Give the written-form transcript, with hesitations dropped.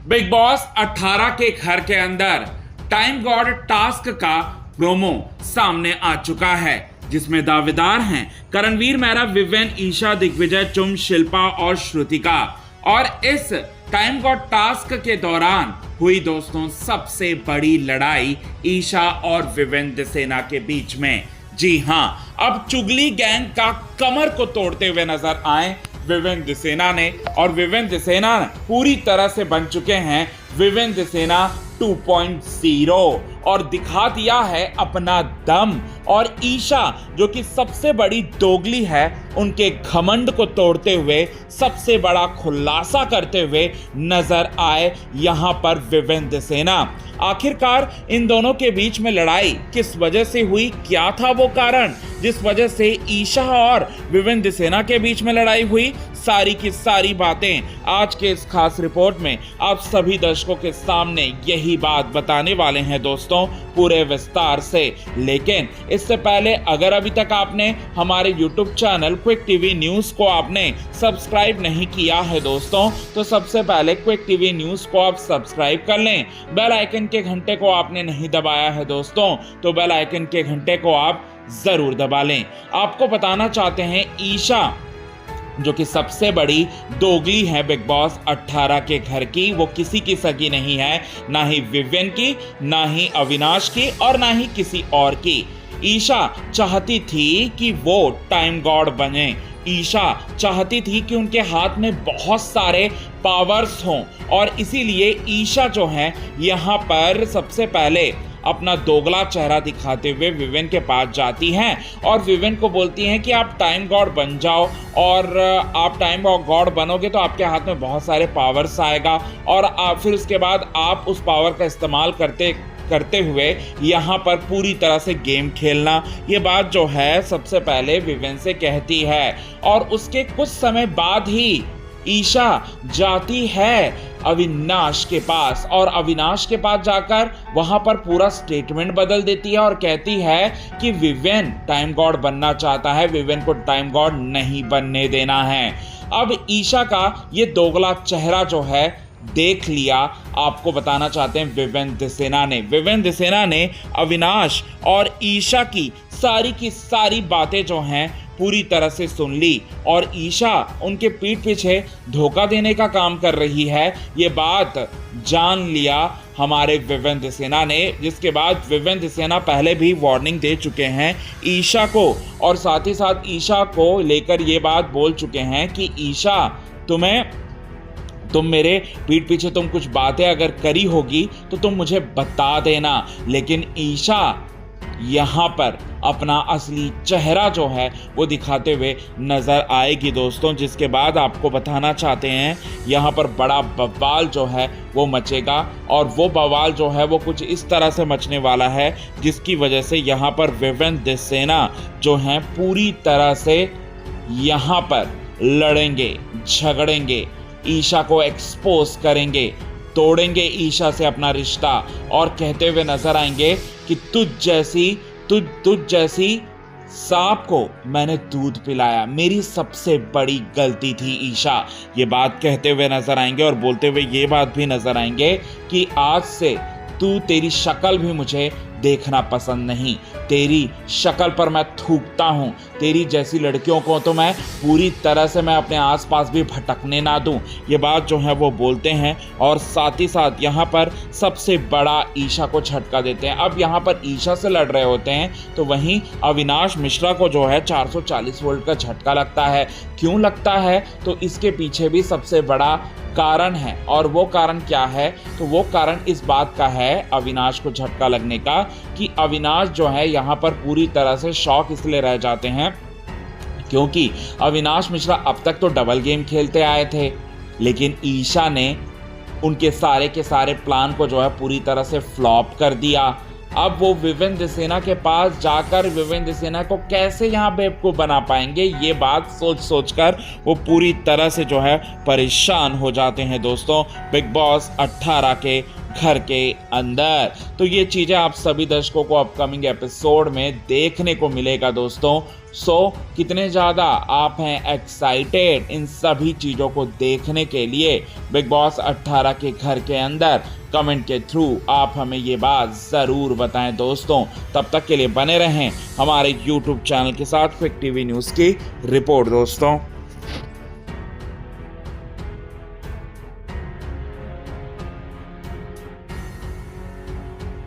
Big boss 18 के घर के अंदर टाइम गॉड टास्क का प्रोमो सामने आ चुका है, जिसमें दावेदार हैं करणवीर मेहरा, विवेन, ईशा, दिग्विजय, चुम, शिल्पा और श्रुतिका। और इस टाइम गॉड टास्क के दौरान हुई दोस्तों सबसे बड़ी लड़ाई ईशा और विवेन दिसेना के बीच में। जी हां, अब चुगली गैंग का कमर को तोड़ते हुए नजर आए विवेन दिसेना ने, और विवेन दिसेना पूरी तरह से बन चुके हैं विवेन दिसेना 2.0 और दिखा दिया है अपना दम। और ईशा जो कि सबसे बड़ी दोगली है, उनके घमंड को तोड़ते हुए सबसे बड़ा खुलासा करते हुए नजर आए यहां पर विवेन दिसेना। आखिरकार इन दोनों के बीच में लड़ाई किस वजह से हुई, क्या था वो कारण जिस वजह से ईशा और विवेन दिसेना के बीच में लड़ाई हुई, सारी की सारी बातें आज के इस खास रिपोर्ट में आप सभी दर्शकों के सामने यही बात बताने वाले हैं दोस्तों, पूरे विस्तार से। लेकिन इससे पहले अगर अभी तक आपने हमारे YouTube channel quick TV news को आपने सब्सक्राइब नहीं किया है दोस्तों, तो सबसे पहले क्विक टीवी न्यूज़ को आप सब्सक्राइब कर लें। बेल आइकन के घंटे को आपने नहीं दबाया है दोस्तों, तो बेल आइकन के घंटे को आप जरूर दबा लें। आपको बताना चाहते हैं ईशा जो कि सबसे बड़ी दोगली है बिग बॉस 18 के घर की, वो किसी की सगी नहीं है, ना ही विवेन की, ना ही अविनाश की और ना ही किसी और की। ईशा चाहती थी कि वो टाइम गॉड बने। ईशा चाहती थी कि उनके हाथ में बहुत सारे पावर्स हों, और इसीलिए ईशा जो है यहाँ पर सबसे पहले अपना दोगला चेहरा दिखाते हुए विवेन के पास जाती हैं और विवेन को बोलती हैं कि आप टाइम गॉड बन जाओ, और आप टाइम गॉड बनोगे तो आपके हाथ में बहुत सारे पावर्स आएगा, और फिर उसके बाद आप उस पावर का इस्तेमाल करते हुए यहाँ पर पूरी तरह से गेम खेलना। ये बात जो है सबसे पहले विवेन से कहती है, और उसके कुछ समय बाद ही ईशा जाती है अविनाश के पास, और अविनाश के पास जाकर वहां पर पूरा स्टेटमेंट बदल देती है और कहती है कि विवेन टाइम गॉड बनना चाहता है, विवेन को टाइम गॉड नहीं बनने देना है। अब ईशा का ये दोगला चेहरा जो है देख लिया, आपको बताना चाहते हैं विवेन दिसेना ने अविनाश और ईशा की सारी बातें जो हैं पूरी तरह से सुन ली, और ईशा उनके पीठ पीछे धोखा देने का काम कर रही है, ये बात जान लिया हमारे विवेन दिसेना ने। जिसके बाद विवेन दिसेना पहले भी वार्निंग दे चुके हैं ईशा को, और साथ ही साथ ईशा को लेकर ये बात बोल चुके हैं कि ईशा तुम मेरे पीठ पीछे तुम कुछ बातें अगर करी होगी तो तुम मुझे बता देना। लेकिन ईशा यहाँ पर अपना असली चेहरा जो है वो दिखाते हुए नजर आएगी दोस्तों, जिसके बाद आपको बताना चाहते हैं यहाँ पर बड़ा बवाल जो है वो मचेगा, और वो बवाल जो है वो कुछ इस तरह से मचने वाला है जिसकी वजह से यहाँ पर विवेन दिसेना जो हैं पूरी तरह से यहाँ पर लड़ेंगे, झगड़ेंगे, ईशा को एक्सपोज करेंगे, तोड़ेंगे ईशा से अपना रिश्ता, और कहते हुए नजर आएंगे कि तुझ जैसी सांप को मैंने दूध पिलाया, मेरी सबसे बड़ी गलती थी ईशा। ये बात कहते हुए नजर आएंगे, और बोलते हुए ये बात भी नजर आएंगे कि आज से तेरी शक्ल भी मुझे देखना पसंद नहीं, तेरी शक्ल पर मैं थूकता हूँ, तेरी जैसी लड़कियों को तो मैं पूरी तरह से मैं अपने आसपास भी भटकने ना दूँ। ये बात जो है वो बोलते हैं, और साथ ही साथ यहाँ पर सबसे बड़ा ईशा को झटका देते हैं। अब यहाँ पर ईशा से लड़ रहे होते हैं, तो वहीं अविनाश मिश्रा को जो है 440 वोल्ट का झटका लगता है। क्यों लगता है, तो इसके पीछे भी सबसे बड़ा कारण है, और वो कारण क्या है, तो वो कारण इस बात का है अविनाश को झटका लगने का, कि अविनाश जो है यहाँ पर पूरी तरह से शॉक इसलिए रह जाते हैं क्योंकि अविनाश मिश्रा अब तक तो डबल गेम खेलते आए थे, लेकिन ईशा ने उनके सारे के सारे प्लान को जो है पूरी तरह से फ्लॉप कर दिया। अब वो विवेन दिसेना के पास जाकर विवेन दिसेना को कैसे यहाँ बेवकूफ़ बना पाएंगे, ये बात सोच कर वो पूरी तरह से जो है परेशान हो जाते हैं दोस्तों बिग बॉस 18 के घर के अंदर। तो ये चीज़ें आप सभी दर्शकों को अपकमिंग एपिसोड में देखने को मिलेगा दोस्तों। सो कितने ज़्यादा आप हैं एक्साइटेड इन सभी चीज़ों को देखने के लिए बिग बॉस 18 के घर के अंदर? कमेंट के थ्रू आप हमें ये बात ज़रूर बताएं दोस्तों। तब तक के लिए बने रहें हमारे YouTube चैनल के साथ क्विक टीवी न्यूज़ की रिपोर्ट दोस्तों।